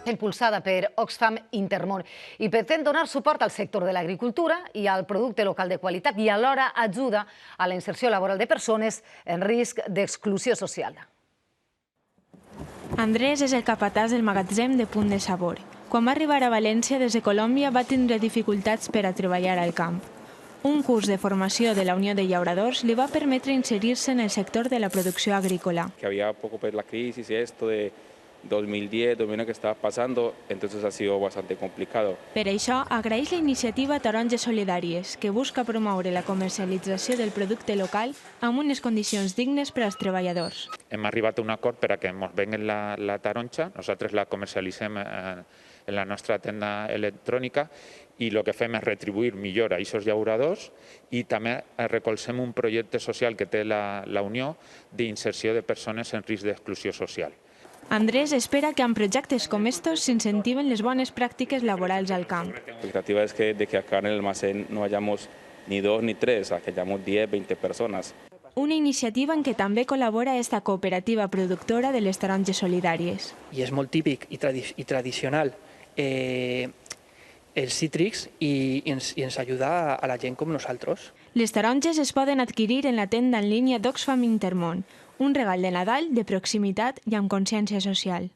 impulsada per Oxfam Intermón i pretén donar suport al sector de l'agricultura i al producte local de qualitat i alhora ajuda a la inserció laboral de persones en risc d'exclusió social. Andrés és el capatàs del magatzem de Punt de Sabor. Quan va arribar a València des de Colòmbia va tindre dificultats per a treballar al camp. Un curs de formació de la Unió de Llauradors li va permetre inserir-se en el sector de la producció agrícola. Que había poco pues la crisis y esto de 2010, 2009 que estaba pasando, entonces ha sido bastante complicado. Per això, agraeix la iniciativa Taronges Solidàries, que busca promoure la comercialització del producte local amb unes condicions dignes per als treballadors. Hem arribat a un acord per a que ens venguen la taronja, nosaltres la comercialitzem en la nostra tenda electrònica i el que fem és retribuir millor a aquests llauradors i també recolzem un projecte social que té la Unió d'inserció de persones en risc d'exclusió social. Andrés espera que amb projectes com estos s'incentiven les bones pràctiques laborals al camp. La expectativa es que acá en el almacén no hayamos ni 2 ni 3, que hayamos 10, 20 personas. Una iniciativa en què també col·labora esta cooperativa productora de les taronges solidàries. I és molt típic i tradicional els cítrics i ens ajuda a la gent com nosaltres. Les taronges es poden adquirir en la tenda en línia d'Oxfam Intermón, un regal de Nadal de proximitat i amb consciència social.